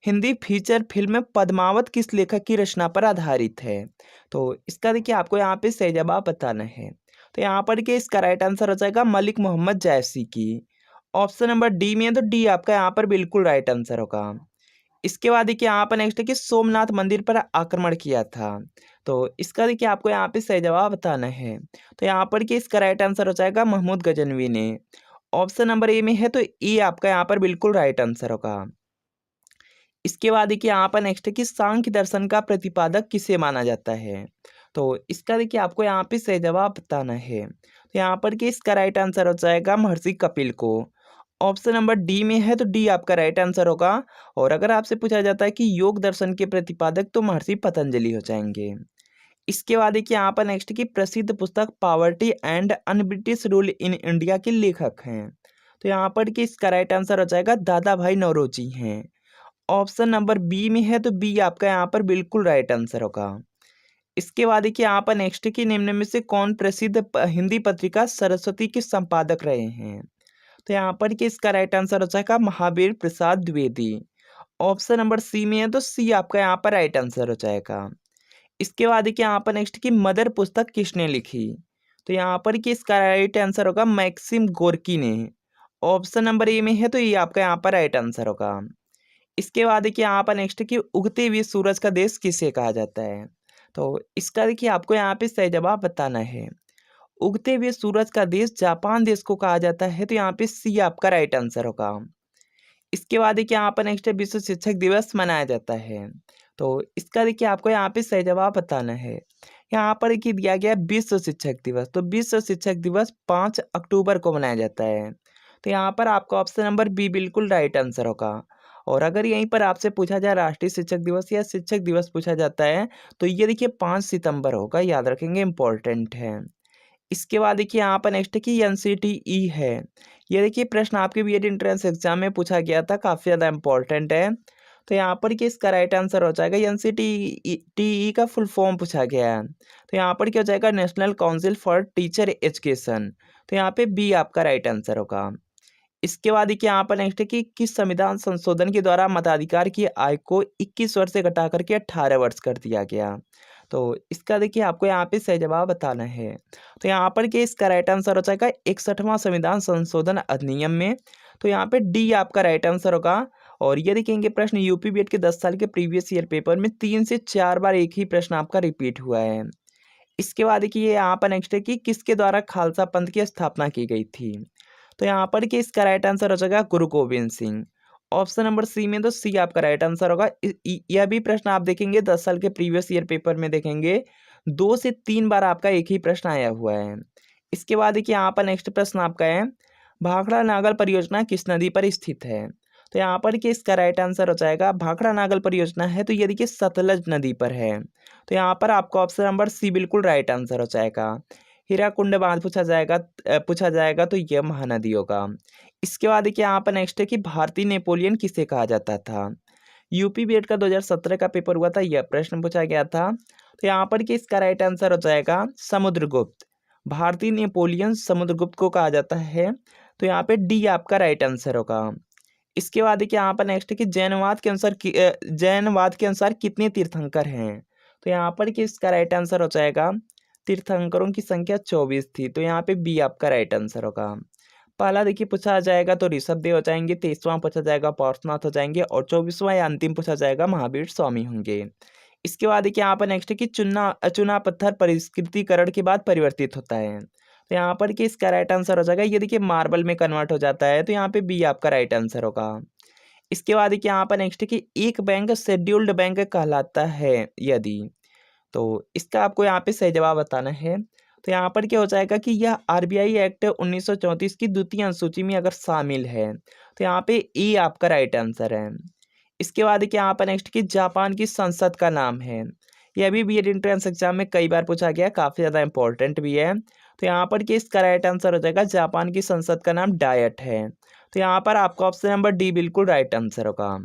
Hindi feature film Padmaavat किस लेखक की रचना पर आधारित है? तो इसका देखिए आपको यहाँ पे सही जवाब बताना है। तो यहाँ पर के इसका राइट आंसर हो जाएगा मलिक मोहम्मद जायसी की। ऑप्शन नंबर डी में है तो डी आपका यहाँ पर बिल्कुल राइट आंसर होगा। इसके बाद देखिए यहाँ पर नेक्स्ट है कि सोमनाथ मंदिर पर आक्रमण किया था। तो इसका देखिए आपको यहाँ पे सही जवाब बताना है। तो यहाँ पर कि इसका राइट आंसर हो जाएगा महमूद गजनवी ने। ऑप्शन नंबर ए में है तो ए आपका यहाँ पर बिल्कुल राइट आंसर होगा। इसके बाद देखिए यहाँ पर नेक्स्ट है कि सांख्य दर्शन का प्रतिपादक किसे माना जाता है? तो इसका देखिए आपको यहाँ पे सही जवाब बताना है। तो यहाँ पर कि इसका राइट आंसर हो जाएगा महर्षि कपिल को। ऑप्शन नंबर डी में है तो डी आपका राइट आंसर होगा। और अगर आपसे पूछा जाता है कि योग दर्शन के प्रतिपादक तो महर्षि पतंजलि हो जाएंगे। इसके बाद देखिए यहाँ पर नेक्स्ट की प्रसिद्ध पुस्तक poverty and un British rule in India के लेखक हैं। तो यहाँ पर कि इसका राइट आंसर हो जाएगा दादा भाई नौरोजी हैं। ऑप्शन नंबर बी में है तो बी आपका यहाँ पर बिल्कुल राइट आंसर होगा। इसके बाद देखिए यहाँ पर नेक्स्ट की निम्न में से कौन प्रसिद्ध हिंदी पत्रिका सरस्वती के संपादक रहे हैं? तो यहाँ पर कि इसका राइट आंसर हो जाएगा Mahavir Prasad Dwivedi. Option number C में है तो सी आपका यहाँ पर राइट आंसर हो जाएगा। इसके बाद देखिए यहाँ पर नेक्स्ट की मदर पुस्तक किसने लिखी? तो यहाँ पर कि इसका राइट आंसर होगा मैक्सिम गोर्की ने। ऑप्शन नंबर ए में है तो ये आपका यहाँ पर राइट आंसर होगा। इसके बाद देखिए यहाँ पर नेक्स्ट कि उगते हुए सूरज का देश किसे कहा जाता है? तो इसका देखिए आपको यहाँ पे सही जवाब बताना है। उगते हुए सूरज का देश जापान देश को कहा जाता है। तो यहाँ पे सी आपका राइट आंसर होगा। इसके बाद देखिए यहाँ पर नेक्स्ट विश्व शिक्षक दिवस मनाया जाता है। तो इसका देखिए आपको यहाँ पे सही जवाब बताना है। यहाँ पर देखिए दिया गया विश्व शिक्षक दिवस। तो विश्व शिक्षक दिवस 5 अक्टूबर को मनाया जाता है। तो यहाँ पर आपका ऑप्शन नंबर बी बिल्कुल राइट आंसर होगा। और अगर यहीं पर आपसे पूछा जाए राष्ट्रीय शिक्षक दिवस या शिक्षक दिवस पूछा जाता है तो ये देखिए 5 सितंबर होगा, याद रखेंगे, इंपॉर्टेंट है। इसके बाद देखिए यहाँ पर नेक्स्ट की एनसीटीई है। ये देखिए प्रश्न आपके बीएड एंट्रेंस एग्जाम में पूछा गया था, काफ़ी ज़्यादा इंपॉर्टेंट है। तो यहाँ पर कि इसका राइट आंसर हो जाएगा एनसीटीई का फुल फॉर्म पूछा गया है। तो यहाँ पर क्या हो जाएगा national council for teacher education. तो यहाँ पे बी आपका राइट आंसर होगा। इसके बाद देखिए यहाँ पर नेक्स्ट है कि किस संविधान संशोधन के द्वारा मताधिकार की आयु को 21 वर्ष से घटा करके 18 वर्ष कर दिया गया? तो इसका देखिए आपको यहाँ पे सही जवाब बताना है। तो यहाँ पर कि इसका राइट आंसर हो जाएगा 61वां संविधान संशोधन अधिनियम में। तो यहाँ पे डी आपका राइट आंसर होगा। और ये देखेंगे प्रश्न यूपी बीएड के 10 साल के प्रीवियस ईयर पेपर में 3 से 4 बार एक ही प्रश्न आपका रिपीट हुआ है। इसके बाद देखिए यहाँ पर नेक्स्ट है कि किसके द्वारा खालसा पंथ की स्थापना की गई थी? तो यहाँ पर कि इसका राइट आंसर हो जाएगा Guru Gobind Singh. Option number C में तो सी आपका राइट आंसर होगा। यह भी प्रश्न आप देखेंगे 10 साल के प्रीवियस ईयर पेपर में देखेंगे 2 से 3 बार आपका एक ही प्रश्न आया हुआ है। इसके बाद देखिए यहाँ पर नेक्स्ट प्रश्न आपका है भाखड़ा नागल परियोजना किस नदी पर स्थित है? तो यहाँ पर कि इसका राइट आंसर हो जाएगा भाखड़ा नागल परियोजना है तो ये देखिए सतलज नदी पर है। तो यहाँ पर आपका ऑप्शन नंबर सी बिल्कुल राइट आंसर हो जाएगा। हीराकुंड बांध पूछा जाएगा तो यह महानदी होगा। इसके बाद देखिए यहाँ पर नेक्स्ट है कि भारतीय नेपोलियन किसे कहा जाता था? यूपी बीएड का 2017 का पेपर हुआ था, यह प्रश्न पूछा गया था। तो यहाँ पर कि इसका राइट आंसर हो जाएगा समुद्रगुप्त। भारतीय नेपोलियन समुद्रगुप्त को कहा जाता है। तो यहाँ पे डी आपका राइट आंसर होगा। इसके बाद देखिए यहाँ पर नेक्स्ट है कि जैनवाद के अनुसार कितने तीर्थंकर हैं? तो यहाँ पर कि इसका राइट आंसर हो जाएगा तीर्थंकरों की संख्या 24 थी। तो यहाँ पे बी आपका राइट आंसर होगा। पहला देखिए पूछा जाएगा तो ऋषभ देव हो जाएंगे, 23वां पूछा जाएगा पार्श्वनाथ हो जाएंगे और 24वां या अंतिम पूछा जाएगा महावीर स्वामी होंगे। इसके बाद देखिए यहाँ पर नेक्स्ट है कि चूना पत्थर परिष्कृतिकरण के बाद परिवर्तित होता है। तो यहाँ पर कि इसका राइट आंसर हो जाएगा ये देखिए मार्बल में कन्वर्ट हो जाता है। तो यहाँ पे बी आपका राइट आंसर होगा। इसके बाद देखिए यहाँ पर नेक्स्ट है कि एक बैंक शेड्यूल्ड बैंक कहलाता है यदि? तो इसका आपको यहाँ पे सही जवाब बताना है। तो यहाँ पर क्या हो जाएगा कि यह आरबीआई एक्ट 1934 की द्वितीय अनुसूची में अगर शामिल है तो यहाँ पे ए आपका राइट आंसर है। इसके बाद देखिए यहाँ पर नेक्स्ट कि जापान की संसद का नाम है। यह भी बीएड एंट्रेंस एग्जाम में कई बार पूछा गया, काफ़ी ज़्यादा इंपॉर्टेंट भी है। तो यहाँ पर कि इसका राइट आंसर हो जाएगा जापान की संसद का नाम डायट है। तो यहाँ पर आपका ऑप्शन नंबर डी बिल्कुल राइट आंसर होगा।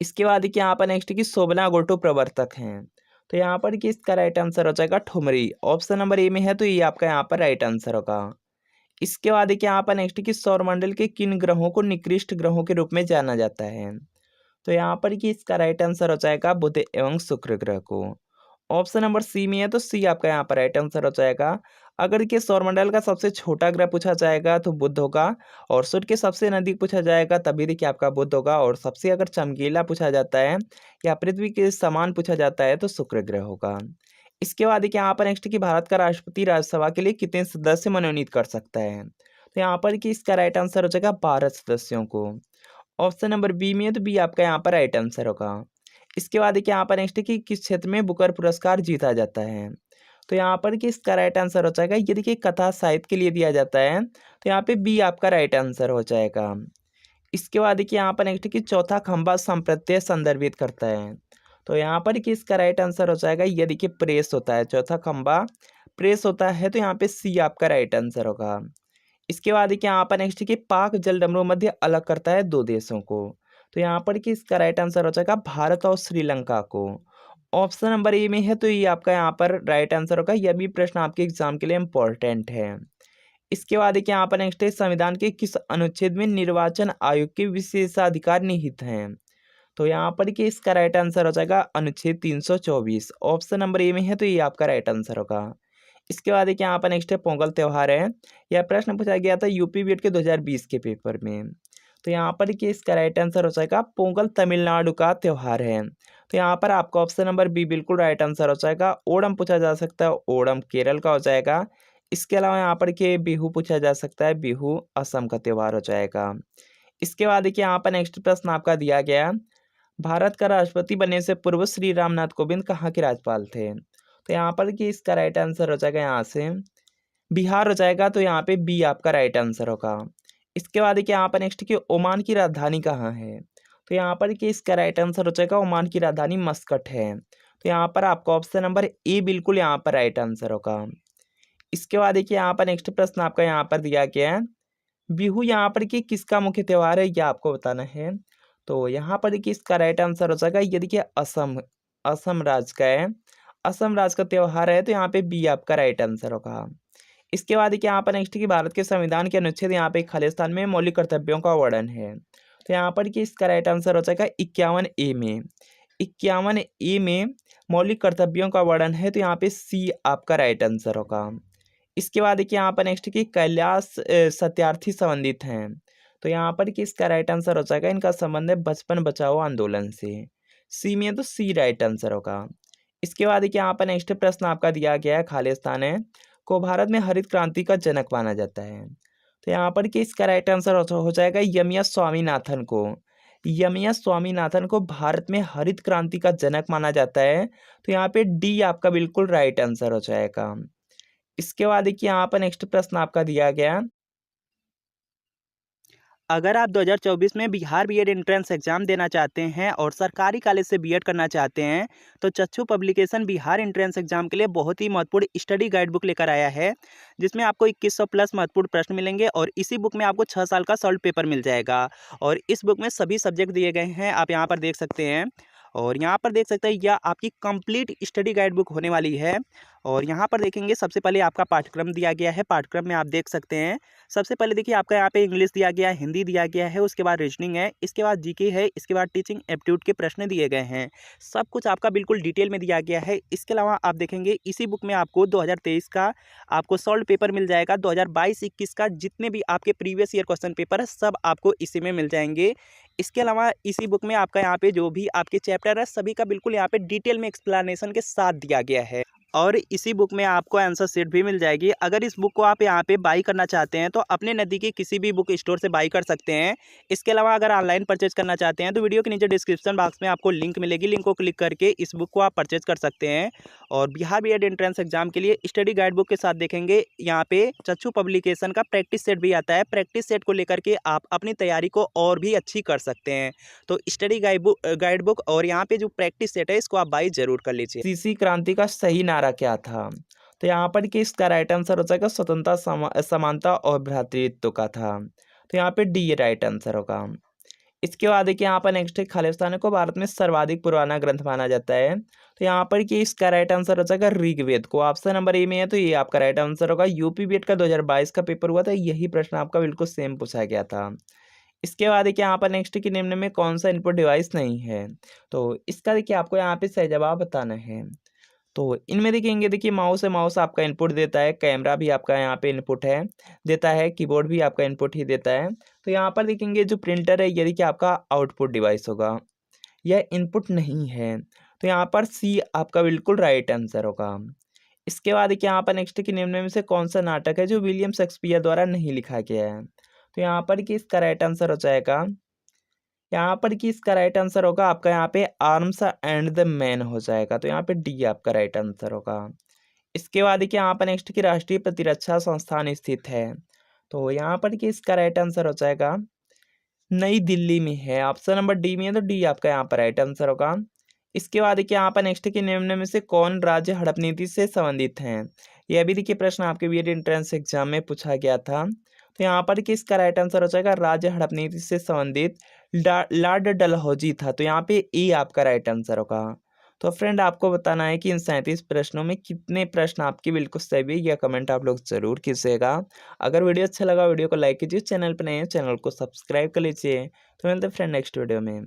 इसके बाद देखिए यहाँ पर नेक्स्ट की शोभना गोटो प्रवर्तक हैं। तो यहाँ पर कि इसका राइट आंसर हो जाएगा ठुमरी। ऑप्शन नंबर ए में है तो ये आपका यहाँ पर राइट आंसर होगा। इसके बाद देखिए यहाँ पर नेक्स्ट की सौरमंडल के किन ग्रहों को निकृष्ट ग्रहों के रूप में जाना जाता है? तो यहाँ पर कि इसका राइट आंसर हो जाएगा बुध एवं शुक्र ग्रह को। ऑप्शन नंबर सी में है तो सी आपका यहाँ पर राइट आंसर हो जाएगा। अगर के सौरमंडल का सबसे छोटा ग्रह पूछा जाएगा तो बुध होगा, और सूर्य के सबसे नजदीक पूछा जाएगा तभी देखिए आपका बुध होगा, और सबसे अगर चमकीला पूछा जाता है या पृथ्वी के समान पूछा जाता है तो शुक्र ग्रह होगा। इसके बाद देखिए यहाँ पर नेक्स्ट कि भारत का राष्ट्रपति राज्यसभा के लिए कितने सदस्य मनोनीत कर सकता है। तो यहाँ पर कि इसका राइट आंसर हो जाएगा 12 सदस्यों को। ऑप्शन नंबर बी में है तो बी आपका यहाँ पर राइट आंसर होगा। इसके बाद देखिए यहाँ पर नेक्स्ट है कि किस क्षेत्र में बुकर पुरस्कार जीता जाता है। तो यहाँ पर कि इसका राइट आंसर हो जाएगा, ये देखिए कथा साहित्य के लिए दिया जाता है, तो यहाँ पे बी आपका राइट आंसर हो जाएगा। इसके बाद देखिए यहाँ पर नेक्स्ट है कि चौथा खंभा संप्रत्यय संदर्भित करता है। तो यहाँ पर कि इसका राइट आंसर हो जाएगा, ये देखिए प्रेस होता है, चौथा खंभा प्रेस होता है, तो यहाँ पे सी आपका राइट आंसर होगा। इसके बाद देखिए यहाँ पर नेक्स्ट है कि पाक जलडमरू मध्य अलग करता है दो देशों को। तो यहाँ पर कि इसका राइट आंसर हो जाएगा भारत और श्रीलंका को। ऑप्शन नंबर ए में है तो ये आपका यहाँ पर राइट आंसर होगा। यह भी प्रश्न आपके एग्जाम के लिए इम्पोर्टेंट है। इसके बाद देखिए यहाँ पर नेक्स्ट है संविधान के किस अनुच्छेद में निर्वाचन आयोग के विशेषाधिकार निहित हैं। तो यहाँ पर कि इसका राइट आंसर हो जाएगा अनुच्छेद 324। ऑप्शन नंबर ए में है तो ये आपका राइट आंसर होगा। इसके बाद देखिए यहाँ पर नेक्स्ट है पोंगल त्यौहार है। यह प्रश्न पूछा गया था यूपी बीएड के 2020 के पेपर में। तो यहाँ पर कि इसका राइट आंसर हो जाएगा पोंगल तमिलनाडु का त्यौहार है। तो यहाँ पर आपका ऑप्शन नंबर बी बिल्कुल राइट आंसर हो जाएगा। ओणम पूछा जा सकता है, ओणम केरल का हो जाएगा। इसके अलावा यहाँ पर कि बिहू पूछा जा सकता है, बिहू असम का त्यौहार हो जाएगा। इसके बाद देखिए यहाँ पर नेक्स्ट प्रश्न आपका दिया गया, भारत का राष्ट्रपति बनने से पूर्व श्री रामनाथ कोविंद कहाँ के राज्यपाल थे। तो यहाँ पर कि इसका राइट आंसर हो जाएगा यहाँ से बिहार हो जाएगा। तो यहाँ पे बी आपका राइट आंसर होगा। इसके बाद देखिए यहाँ पर नेक्स्ट कि ओमान की राजधानी कहाँ है। तो यहाँ पर कि इसका राइट आंसर हो जाएगा ओमान की राजधानी मस्कट है। तो यहाँ पर आपका ऑप्शन नंबर ए बिल्कुल यहाँ पर राइट आंसर होगा। इसके बाद देखिए यहाँ पर नेक्स्ट प्रश्न आपका यहाँ पर दिया गया है, बिहू यहाँ पर कि किसका मुख्य त्यौहार है यह आपको बताना है। तो यहाँ पर देखिए इसका राइट आंसर हो जाएगा, ये देखिए असम असम राज्य का है, असम राज्य का त्यौहार है। तो यहाँ पे बी आपका राइट आंसर होगा। इसके बाद देखिए यहाँ पर नेक्स्ट कि भारत के संविधान के अनुच्छेद यहाँ पे खालिस्तान में मौलिक कर्तव्यों का वर्णन है। तो यहाँ पर कि इसका राइट आंसर हो जाएगा 51 ए में, 51 ए में मौलिक कर्तव्यों का वर्णन है। तो यहाँ पे सी आपका राइट आंसर होगा। इसके बाद देखिए यहाँ पर नेक्स्ट कि कैलाश सत्यार्थी संबंधित हैं। तो यहाँ पर कि इसका राइट आंसर हो जाएगा, इनका संबंध है बचपन बचाओ आंदोलन से। सी में तो सी राइट आंसर होगा। इसके बाद देखिए यहाँ पर नेक्स्ट प्रश्न आपका दिया गया है, खालिस्तान है को भारत में हरित क्रांति का जनक माना जाता है। तो यहाँ पर कि इसका राइट आंसर हो जाएगा यमिया स्वामीनाथन को, यमिया स्वामीनाथन को भारत में हरित क्रांति का जनक माना जाता है। तो यहाँ पे डी आपका बिल्कुल राइट आंसर हो जाएगा। इसके बाद देखिए यहाँ पर नेक्स्ट प्रश्न आपका दिया गया, अगर आप 2024 में बिहार बीएड एंट्रेंस एग्जाम देना चाहते हैं और सरकारी कॉलेज से बीएड करना चाहते हैं तो चक्षु पब्लिकेशन बिहार एंट्रेंस एग्जाम के लिए बहुत ही महत्वपूर्ण स्टडी गाइड बुक लेकर आया है, जिसमें आपको 2100 प्लस महत्वपूर्ण प्रश्न मिलेंगे और इसी बुक में आपको 6 साल का सॉल्व पेपर मिल जाएगा। और इस बुक में सभी सब्जेक्ट दिए गए हैं, आप यहाँ पर देख सकते हैं। और यहाँ पर देख सकते हैं यह आपकी कंप्लीट स्टडी गाइड बुक होने वाली है। और यहाँ पर देखेंगे सबसे पहले आपका पाठ्यक्रम दिया गया है, पाठ्यक्रम में आप देख सकते हैं सबसे पहले देखिए आपका यहाँ पे इंग्लिश दिया गया है, हिंदी दिया गया है, उसके बाद रीजनिंग है, इसके बाद जीके है, इसके बाद टीचिंग एप्टीट्यूड के प्रश्न दिए गए हैं। सब कुछ आपका बिल्कुल डिटेल में दिया गया है। इसके अलावा आप देखेंगे इसी बुक में आपको 2023 का आपको सॉल्व पेपर मिल जाएगा, 2022-21 का जितने भी आपके प्रीवियस ईयर क्वेश्चन पेपर है सब आपको इसी में मिल जाएंगे। इसके अलावा इसी बुक में आपका यहाँ पे जो भी आपके चैप्टर है सभी का बिल्कुल यहाँ पे डिटेल में एक्सप्लेनेशन के साथ दिया गया है। और इसी बुक में आपको आंसर शीट भी मिल जाएगी। अगर इस बुक को आप यहाँ पे बाई करना चाहते हैं तो अपने नज़दीकी किसी भी बुक स्टोर से बाई कर सकते हैं। इसके अलावा अगर ऑनलाइन परचेज करना चाहते हैं तो वीडियो के नीचे डिस्क्रिप्शन बॉक्स में आपको लिंक मिलेगी, लिंक को क्लिक करके इस बुक को आप परचेज कर सकते हैं। और बिहार बीएड एंट्रेंस एग्जाम के लिए स्टडी गाइड बुक के साथ देखेंगे यहाँ पे चक्षु पब्लिकेशन का प्रैक्टिस सेट भी आता है। प्रैक्टिस सेट को लेकर के आप अपनी तैयारी को और भी अच्छी कर सकते हैं। तो स्टडी गाइड बुक और यहाँ पे जो प्रैक्टिस सेट है इसको आप बाई जरूर कर लीजिए। सीसी क्रांति का सही नारा क्या था। तो यहाँ पर कि इसका राइट आंसर हो जाएगा स्वतंत्रता समानता और भ्रातृत्व का था। तो यहाँ पे डी राइट आंसर होगा। इसके बाद देखिए यहाँ पर नेक्स्ट है खालिस्तान को भारत में सर्वाधिक पुराना ग्रंथ माना जाता है। तो यहाँ पर कि इसका राइट आंसर हो जाएगा ऋग्वेद को। ऑप्शन नंबर ए में है तो ये आपका राइट आंसर होगा। यूपी बीएड का 2022 का पेपर हुआ था, यही प्रश्न आपका बिल्कुल सेम पूछा गया था। इसके बाद देखिए यहाँ पर नेक्स्ट कि निम्न में कौन सा इनपुट डिवाइस नहीं है। तो इसका देखिए आपको यहाँ पे सही जवाब बताना है। तो इनमें देखेंगे, देखिए माउस है, माउस आपका इनपुट देता है, कैमरा भी आपका यहाँ पे इनपुट है देता है, कीबोर्ड भी आपका इनपुट ही देता है। तो यहाँ पर देखेंगे जो प्रिंटर है ये देखिए आपका आउटपुट डिवाइस होगा, यह इनपुट नहीं है। तो यहाँ पर सी आपका बिल्कुल राइट आंसर होगा। इसके बाद देखिए यहाँ पर नेक्स्ट कि निम्न में से कौन सा नाटक है जो विलियम शेक्सपियर द्वारा नहीं लिखा गया है। तो यहाँ पर कि इसका राइट आंसर हो जाएगा, यहाँ पर कि इसका राइट आंसर होगा आपका यहाँ पे आर्म्स एंड द मैन हो जाएगा। तो यहाँ पे डी आपका राइट आंसर होगा। इसके बाद देखिए यहाँ पर नेक्स्ट की राष्ट्रीय प्रतिरक्षा संस्थान स्थित है। तो यहाँ पर कि इसका राइट आंसर हो जाएगा नई दिल्ली में है, ऑप्शन नंबर डी में है, तो डी आपका यहाँ पर राइट आंसर होगा। इसके बाद देखिए यहाँ पर नेक्स्ट के निम्न में से कौन राज्य हड़प नीति से संबंधित हैं। यह भी देखिए प्रश्न आपके बीएड एंट्रेंस एग्जाम में पूछा गया था। तो यहाँ पर कि इसका राइट आंसर हो जाएगा राज्य हड़प नीति से संबंधित लॉर्ड डलहौजी था। तो यहाँ पे ए आपका राइट आंसर होगा। तो फ्रेंड आपको बताना है कि इन 37 प्रश्नों में कितने प्रश्न आपके बिल्कुल सही है, यह कमेंट आप लोग जरूर कीजिएगा। अगर वीडियो अच्छा लगा वीडियो को लाइक कीजिए, चैनल पर नए हैं चैनल को सब्सक्राइब कर लीजिए। तो मिलते हैं फ्रेंड नेक्स्ट वीडियो में।